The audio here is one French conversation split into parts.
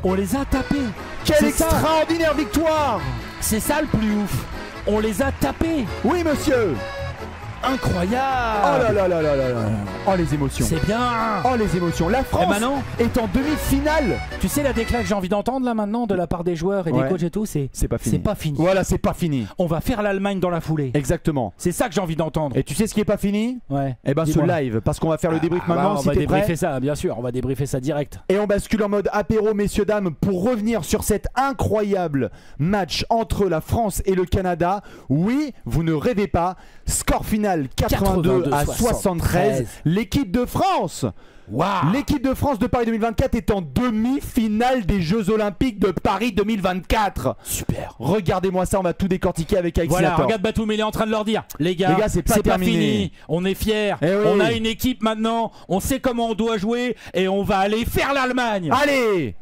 On les a tapés. Quelle extraordinaire victoire! C'est ça le plus ouf. On les a tapés. Oui, monsieur! Incroyable. Oh là là là là là là. Oh les émotions. C'est bien. Oh les émotions. La France est en demi-finale. Tu sais la déclat que j'ai envie d'entendre là maintenant de la part des joueurs et des coachs et tout, c'est pas fini. C'est pas fini. Voilà, c'est pas fini. On va faire l'Allemagne dans la foulée. Exactement. C'est ça que j'ai envie d'entendre. Et tu sais ce qui est pas fini? Ouais. Eh ben ce live, parce qu'on va faire le débrief maintenant. On va débriefer ça, bien sûr. On va débriefer ça direct. Et on bascule en mode apéro, messieurs dames, pour revenir sur cet incroyable match entre la France et le Canada. Oui, vous ne rêvez pas. Score final 82 à 73. L'équipe de France. Wow. L'équipe de France de Paris 2024 est en demi-finale des Jeux Olympiques de Paris 2024. Super. Regardez-moi ça, on va tout décortiquer avec Alexis Voilà, Lator. regarde Batum, il est en train de leur dire les gars c'est pas fini, on est fiers, on a une équipe maintenant, on sait comment on doit jouer et on va aller faire l'Allemagne. Allez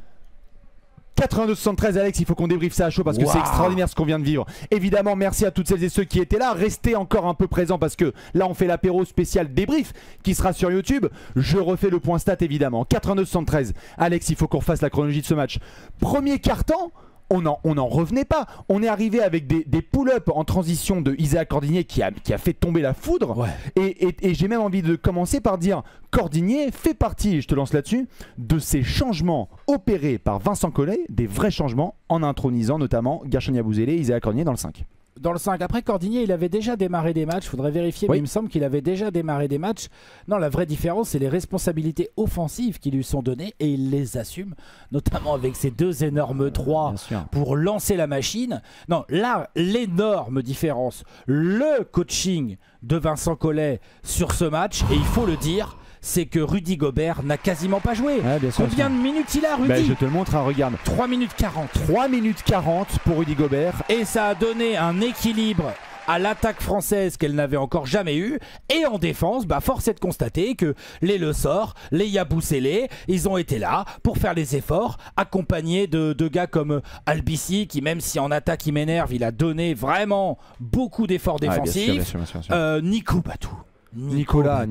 82-73 Alex, il faut qu'on débriefe ça à chaud parce que c'est extraordinaire ce qu'on vient de vivre. Évidemment, merci à toutes celles et ceux qui étaient là. Restez encore un peu présents parce que là on fait l'apéro spécial débrief qui sera sur YouTube. Je refais le point stat évidemment. 82-73 Alex, il faut qu'on refasse la chronologie de ce match. Premier quart-temps, on n'en revenait pas. On est arrivé avec des pull-ups en transition de Isaac Cordigné qui a fait tomber la foudre. Ouais. Et j'ai même envie de commencer par dire Cordigné fait partie, je te lance là-dessus, de ces changements opérés par Vincent Collet, des vrais changements en intronisant notamment Gershon Yabusele et Isaac Cordigné dans le 5. Dans le 5. Après, Cordigné, il avait déjà démarré des matchs. Faudrait vérifier, mais il me semble qu'il avait déjà démarré des matchs. Non, la vraie différence, c'est les responsabilités offensives qui lui sont données et il les assume, notamment avec ses 2 énormes 3 pour lancer la machine. Non, là, l'énorme différence, le coaching de Vincent Collet sur ce match, et il faut le dire, c'est que Rudy Gobert n'a quasiment pas joué. Combien de minutes il a, Rudy? Je te le montre, regarde. 3 minutes 40. 3 minutes 40 pour Rudy Gobert. Et ça a donné un équilibre à l'attaque française qu'elle n'avait encore jamais eu. Et en défense, force est de constater que les Le Sort, les Yabusele, ils ont été là pour faire les efforts, accompagnés de gars comme Albissi, qui même si en attaque il m'énerve, il a donné vraiment beaucoup d'efforts défensifs. Nico Batum. Nicolas.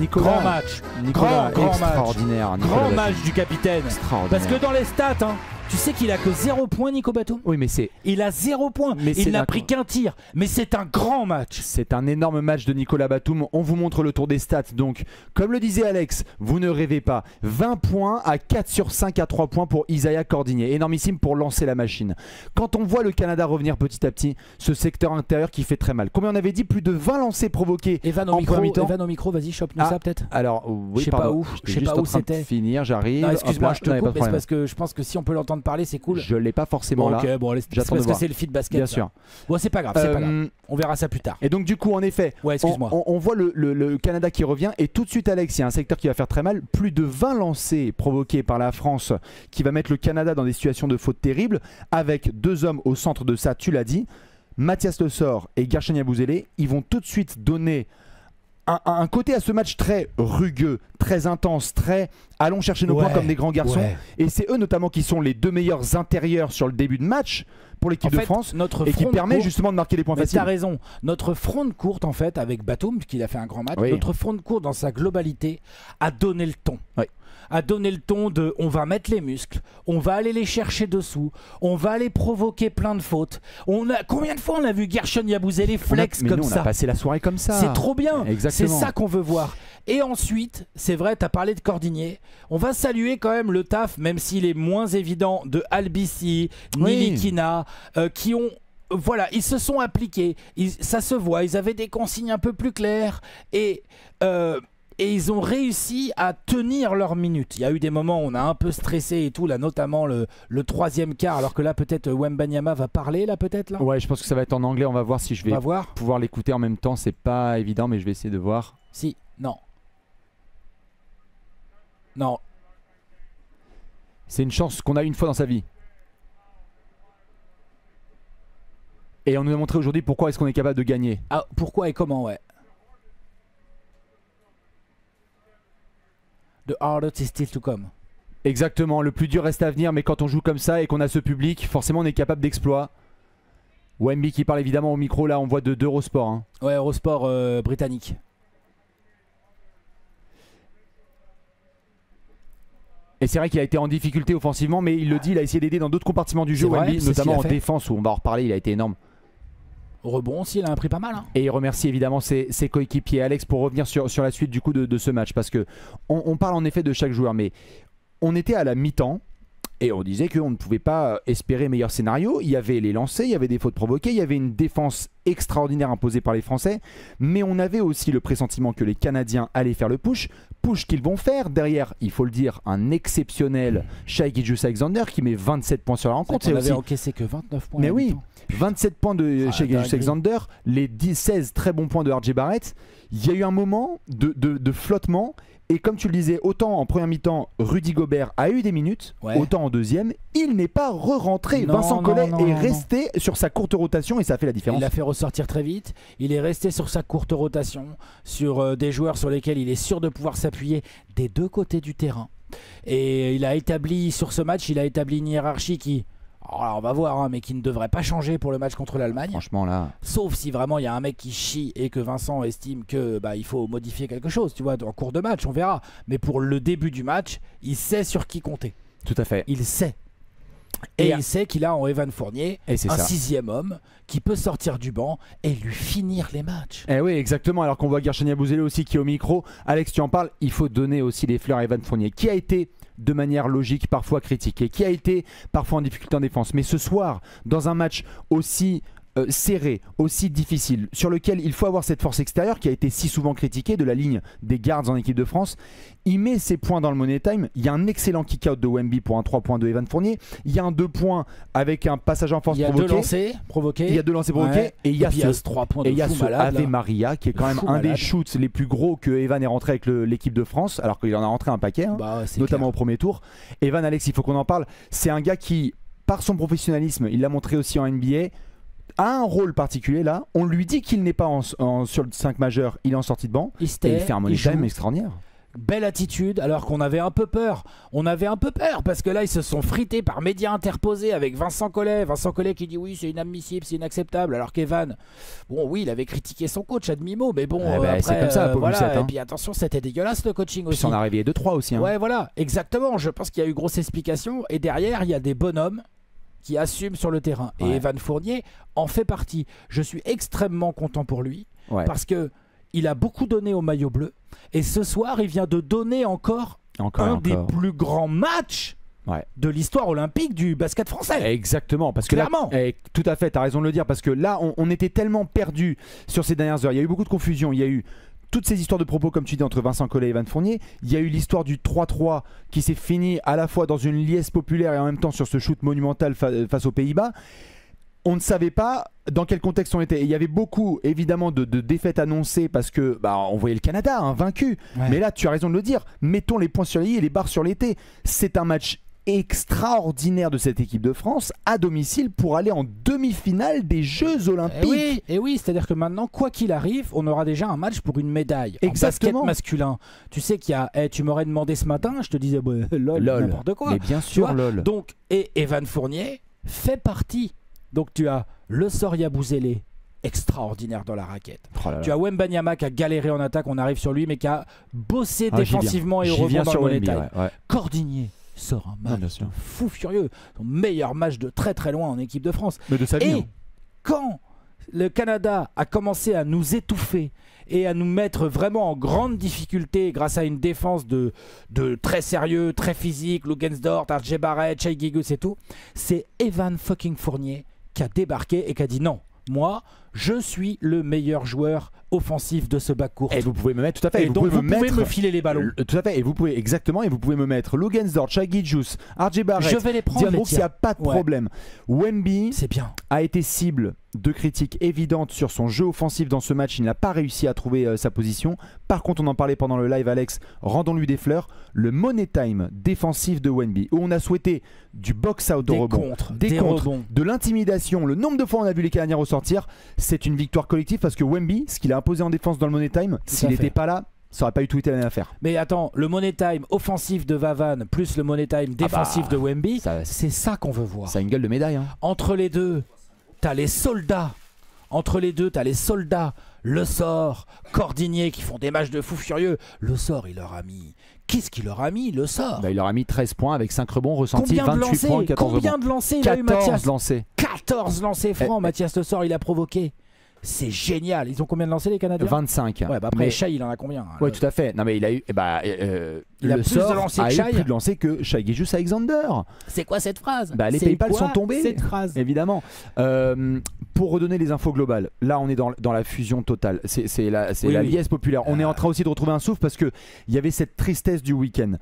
Grand match. Nicolas, grand extraordinaire. match. Grand match du capitaine. Parce que dans les stats, tu sais qu'il a que 0 points, Nico Batum. Oui, mais c'est. Il a 0 points. Il n'a pris qu'un tir. Mais c'est un grand match. C'est un énorme match de Nicolas Batum. On vous montre le tour des stats. Donc, comme le disait Alex, vous ne rêvez pas. 20 points à 4 sur 5 à 3 points pour Isaiah Cordigné. Énormissime pour lancer la machine. Quand on voit le Canada revenir petit à petit, ce secteur intérieur qui fait très mal. Combien on avait dit? Plus de 20 lancers provoqués. Evan au micro, vas-y, chope-nous ça peut-être. Alors, oui, je sais pas où c'était. Finir, j'arrive. Excuse-moi, je te coupe, mais c'est parce que je pense que si on peut l'entendre parler, c'est cool. Je l'ai pas forcément là. Ok, bon, allez, c'est parce que c'est le feed basket. Bien sûr. Bon, c'est pas grave, c'est pas grave. On verra ça plus tard. Et donc, du coup, en effet, on voit le Canada qui revient. Et tout de suite, Alex, il y a un secteur qui va faire très mal. Plus de 20 lancers provoqués par la France qui va mettre le Canada dans des situations de faute terribles. Avec 2 hommes au centre de ça, tu l'as dit. Mathias Le Sort et Gershon Yabusele. Ils vont tout de suite donner un côté à ce match très rugueux, très intense, très allons chercher nos points comme des grands garçons. Et c'est eux notamment qui sont les 2 meilleurs intérieurs sur le début de match pour l'équipe de France et qui permet justement de marquer les points faciles. Tu as raison. Notre front de courte en fait avec Batum, qui a fait un grand match, notre front de courte dans sa globalité a donné le ton. A donné le ton de on va mettre les muscles, on va aller les chercher dessous, on va aller provoquer plein de fautes. Combien de fois on a vu Gershon Yabusele flex comme ça? On a passé la soirée comme ça. C'est trop bien. Exactement. C'est ça qu'on veut voir. Et ensuite, c'est vrai, tu as parlé de Cordigné. On va saluer quand même le taf, même s'il est moins évident, de Albissi, Nilikina, qui ont... Voilà, ils se sont appliqués. Ça se voit, ils avaient des consignes un peu plus claires. Et ils ont réussi à tenir leurs minutes. Il y a eu des moments où on a un peu stressé et tout, là, notamment le 3e quart, alors que là peut-être Wembanyama va parler là peut-être là. Ouais, je pense que ça va être en anglais, on va voir si je vais pouvoir l'écouter en même temps, c'est pas évident mais je vais essayer de voir. Si, non. C'est une chance qu'on a une fois dans sa vie. Et on nous a montré aujourd'hui pourquoi est-ce qu'on est capable de gagner. Ah, pourquoi et comment, ouais. The hardest is still to come. Exactement, le plus dur reste à venir, mais quand on joue comme ça et qu'on a ce public, forcément on est capable d'exploits. Wemby qui parle évidemment au micro, là on voit d'Eurosport. Hein. Ouais, Eurosport britannique. Et c'est vrai qu'il a été en difficulté offensivement, mais il le dit, il a essayé d'aider dans d'autres compartiments du jeu, Wemby, notamment en défense où on va en reparler, il a été énorme. Au rebond aussi, il a un prix pas mal. Hein. Et il remercie évidemment ses coéquipiers. Alex, pour revenir sur la suite du coup de ce match, parce que on parle en effet de chaque joueur, mais on était à la mi-temps. Et on disait qu'on ne pouvait pas espérer meilleur scénario. Il y avait les lancers, il y avait des fautes provoquées, il y avait une défense extraordinaire imposée par les Français. Mais on avait aussi le pressentiment que les Canadiens allaient faire le push. Push qu'ils vont faire. Derrière, il faut le dire, un exceptionnel Shai Gilgeous-Alexander qui met 27 points sur la rencontre. On avait encaissé que 29 points. Mais oui, 27 points de Shai Gilgeous-Alexander, les 16 très bons points de RJ Barrett. Il y a eu un moment de flottement. Et comme tu le disais, autant en première mi-temps, Rudy Gobert a eu des minutes, autant en deuxième, il n'est pas re-rentré. Vincent Collet est resté sur sa courte rotation et ça a fait la différence. Il l'a fait ressortir très vite. Il est resté sur sa courte rotation, sur des joueurs sur lesquels il est sûr de pouvoir s'appuyer des deux côtés du terrain. Et il a établi, sur ce match, il a établi une hiérarchie qui... Alors on va voir, hein, mais qui ne devrait pas changer pour le match contre l'Allemagne. Franchement là. Sauf si vraiment il y a un mec qui chie et que Vincent estime que il faut modifier quelque chose, tu vois, en cours de match, on verra. Mais pour le début du match, il sait sur qui compter. Tout à fait. Il sait. Et il sait qu'il a en Evan Fournier un sixième homme qui peut sortir du banc et lui finir les matchs. Eh oui, exactement. Alors qu'on voit Guerchenia Yabusele aussi qui est au micro. Alex, tu en parles. Il faut donner aussi les fleurs à Evan Fournier, qui a été de manière logique parfois critiqué, qui a été parfois en difficulté en défense. Mais ce soir, dans un match aussi serré, aussi difficile, sur lequel il faut avoir cette force extérieure qui a été si souvent critiquée de la ligne des guards en équipe de France, il met ses points dans le money time. Il y a un excellent kick-out de Wemby pour un 3 points de Evan Fournier. Il y a un 2 points avec un passage en force provoqué. Il y a 2 lancers provoqués. Il y a 2 lancers provoqués. Et il y a ce 3 points de et il y a fou ce malade, Ave Maria qui est quand même un des shoots les plus gros que Evan est rentré avec l'équipe de France, alors qu'il en a rentré un paquet, hein, notamment au premier tour. Evan, Alex, il faut qu'on en parle. C'est un gars qui, par son professionnalisme, il l'a montré aussi en NBA, a un rôle particulier là. On lui dit qu'il n'est pas sur le 5 majeur, il est en sortie de banc. Il fait un money time extraordinaire. Belle attitude, alors qu'on avait un peu peur. On avait un peu peur parce que là ils se sont frités par médias interposés avec Vincent Collet. Vincent Collet qui dit oui c'est inadmissible, c'est inacceptable. Alors qu'Evan, bon oui il avait critiqué son coach à demi-mot, mais bon après, c'est comme ça, voilà. Et puis attention, c'était dégueulasse le coaching aussi. Puis on a réveillé 2-3 aussi. Hein. Ouais voilà, exactement. Je pense qu'il y a eu grosse explication et derrière il y a des bonhommes qui assume sur le terrain. Et Evan Fournier en fait partie. Je suis extrêmement content pour lui parce que il a beaucoup donné au maillot bleu. Et ce soir, il vient de donner encore un des plus grands matchs de l'histoire olympique du basket français. Exactement, parce que clairement. Là, tout à fait, tu as raison de le dire, parce que là, on était tellement perdus sur ces dernières heures. Il y a eu beaucoup de confusion, il y a eu toutes ces histoires de propos, comme tu dis, entre Vincent Collet et Evan Fournier. Il y a eu l'histoire du 3-3 qui s'est fini à la fois dans une liesse populaire et en même temps sur ce shoot monumental face aux Pays-Bas. On ne savait pas dans quel contexte on était. Et il y avait beaucoup, évidemment, de défaites annoncées parce que on voyait le Canada vaincu. Mais là, tu as raison de le dire. Mettons les points sur les i et les barres sur les t. C'est un match extraordinaire de cette équipe de France à domicile pour aller en demi-finale des Jeux Olympiques. Et oui, c'est-à-dire que maintenant, quoi qu'il arrive, on aura déjà un match pour une médaille. Exactement. En basket masculin. Tu sais qu'il y a, tu m'aurais demandé ce matin, je te disais lol. N'importe quoi. Mais bien sûr, lol. Donc, et Evan Fournier fait partie. Donc tu as le Soria Bouzélé, extraordinaire dans la raquette. Tu as Wembanyama qui a galéré en attaque, on arrive sur lui, mais qui a bossé défensivement et au rebond dans le money time. Cordinier sort un match fou furieux, son meilleur match de très très loin en équipe de France. Mais de sa vie, et quand le Canada a commencé à nous étouffer et à nous mettre vraiment en grande difficulté grâce à une défense de très sérieux, très physique, Lugensdort, RJ Barrett, Shai Gilgeous et tout, c'est Evan fucking Fournier qui a débarqué et qui a dit non, moi je suis le meilleur joueur offensif de ce backcourt. Et vous pouvez me mettre, tout à fait. Et donc vous pouvez me filer les ballons. Tout à fait. Et vous pouvez, exactement, et vous pouvez me mettre Lugensdort, Shai Gilgeous, RJ Barrett. Je vais les prendre. Brooks, il n'y a pas de problème. Wemby a été cible de critiques évidentes sur son jeu offensif dans ce match. Il n'a pas réussi à trouver sa position. Par contre, on en parlait pendant le live, Alex. Rendons-lui des fleurs. Le money time défensif de Wemby, où on a souhaité du box-out au rebond, des contres, de l'intimidation. Le nombre de fois on a vu les Canadiens ressortir, c'est une victoire collective parce que Wemby, ce qu'il a imposé en défense dans le money time, s'il n'était pas là, ça aurait pas eu tout été la même affaire. Mais attends, le money time offensif de Vavan plus le money time défensif de Wemby, c'est ça qu'on veut voir. Ça a une gueule de médaille. Hein. Entre les deux, t'as les soldats. Entre les deux, t'as les soldats Le Sort, Cordigné qui font des matchs de fou furieux. Le Sort, il leur a mis... Qu'est-ce qu'il leur a mis, Le Sort? Il leur a mis 13 points avec 5 rebonds ressentis, 28 lancers, points, 14 rebonds. Combien de lancers il a eu, Mathias? 14 lancés. 14 lancers francs, Mathias Le Sort, il a provoqué. C'est génial. Ils ont combien de lancers, les Canadiens? 25. Ouais, après, Shai, il en a combien? Ouais, tout à fait. Non, mais il a eu. Il a plus de lancers que Shai. Plus de lancers que Shai Gilgeous-Alexander. C'est quoi cette phrase? Les PayPal sont tombés. Cette phrase, évidemment. Pour redonner les infos globales, là, on est dans la fusion totale. C'est la liesse populaire. On est en train aussi de retrouver un souffle parce qu'il y avait cette tristesse du week-end.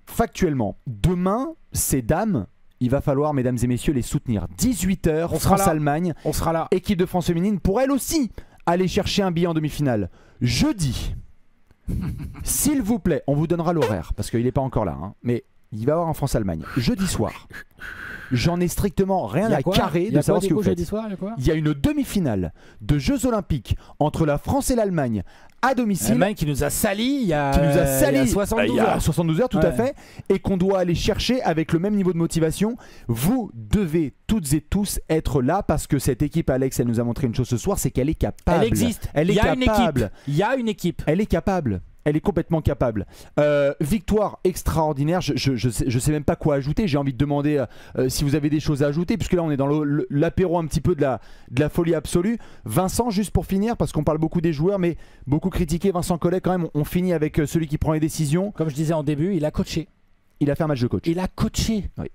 Factuellement, demain, ces dames. Il va falloir, mesdames et messieurs, les soutenir. 18h, France-Allemagne. On sera là. Équipe de France féminine pour elle aussi aller chercher un billet en demi-finale. Jeudi, s'il vous plaît, on vous donnera l'horaire parce qu'il n'est pas encore là. Mais il va y avoir un France-Allemagne. Jeudi soir. J'en ai strictement rien à carrer de savoir ce que vous faites. Il y a une demi-finale de Jeux Olympiques entre la France et l'Allemagne à domicile. L'Allemagne qui nous a salis il y a 72 heures, tout à fait, et qu'on doit aller chercher avec le même niveau de motivation. Vous devez toutes et tous être là parce que cette équipe, Alex, elle nous a montré une chose ce soir, c'est qu'elle est capable. Elle existe. Il y a une équipe. Elle est capable. Elle est complètement capable. Victoire extraordinaire. Je sais même pas quoi ajouter. J'ai envie de demander si vous avez des choses à ajouter, puisque là on est dans l'apéro un petit peu de la folie absolue. Vincent, juste pour finir, parce qu'on parle beaucoup des joueurs, mais beaucoup critiqué. Vincent Collet, quand même, on finit avec celui qui prend les décisions. Comme je disais en début, il a coaché. Il a fait un match de coach. Il a coaché. Oui.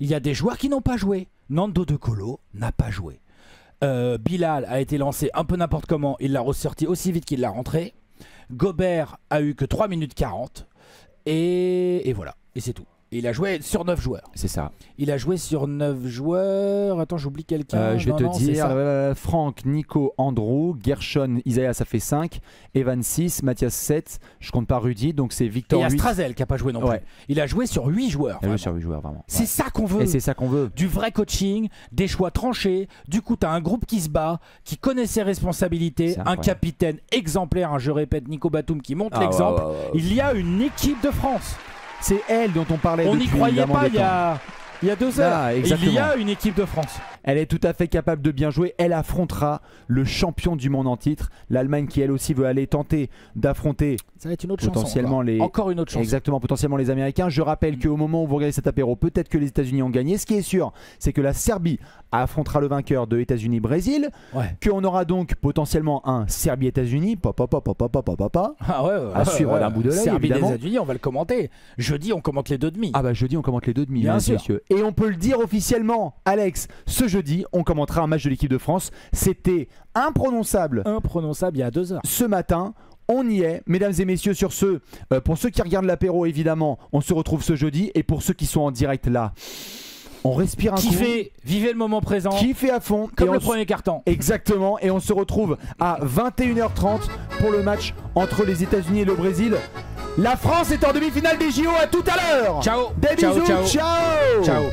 Il y a des joueurs qui n'ont pas joué. Nando De Colo n'a pas joué. Bilal a été lancé un peu n'importe comment. Il l'a ressorti aussi vite qu'il l'a rentré. Gobert a eu que 3 minutes 40 et voilà, et c'est tout. Il a joué sur 9 joueurs. C'est ça. Il a joué sur 9 joueurs. Attends, j'oublie quelqu'un. Je vais te dire Franck, Nico, Andrew, Gershon, Isaiah, ça fait 5. Evan 6, Mathias 7. Je compte pas Rudy, donc c'est Victor 8. Et il y a Strazel qui n'a pas joué non plus. Il a joué sur 8 joueurs. Il a joué sur 8 joueurs, vraiment. C'est ça qu'on veut. Et c'est ça qu'on veut. Du vrai coaching, des choix tranchés. Du coup, tu as un groupe qui se bat, qui connaît ses responsabilités. Un capitaine exemplaire, je répète, Nico Batum qui montre l'exemple. Il y a une équipe de France. C'est elle dont on parlait. On n'y croyait pas il y a 2 heures. Il y a une équipe de France. Elle est tout à fait capable de bien jouer. Elle affrontera le champion du monde en titre, l'Allemagne, qui elle aussi veut aller tenter d'affronter. Ça va être une autre potentiellement chanson, encore une autre chance. Exactement, potentiellement les Américains. Je rappelle qu'au moment où vous regardez cet apéro, peut-être que les États-Unis ont gagné. Ce qui est sûr, c'est que la Serbie affrontera le vainqueur de États-Unis-Brésil. Qu'on aura donc potentiellement un Serbie-États-Unis. À suivre d'un bout de l'œil. Serbie des États-Unis, on va le commenter. Jeudi, on commente les 2 demi. Jeudi, on commente les 2 demi, bien sûr. Messieurs. Et on peut le dire officiellement, Alex, ce jeudi, on commentera un match de l'équipe de France. C'était imprononçable. Imprononçable il y a 2 heures. Ce matin, on y est. Mesdames et messieurs, sur ce, pour ceux qui regardent l'apéro, évidemment, on se retrouve ce jeudi. Et pour ceux qui sont en direct là, on respire un coup. Vivez le moment présent. Kiffez à fond. Comme le premier quart-temps. Exactement. Et on se retrouve à 21h30 pour le match entre les États-Unis et le Brésil. La France est en demi-finale des JO. À tout à l'heure. Ciao. Des bisous. Ciao.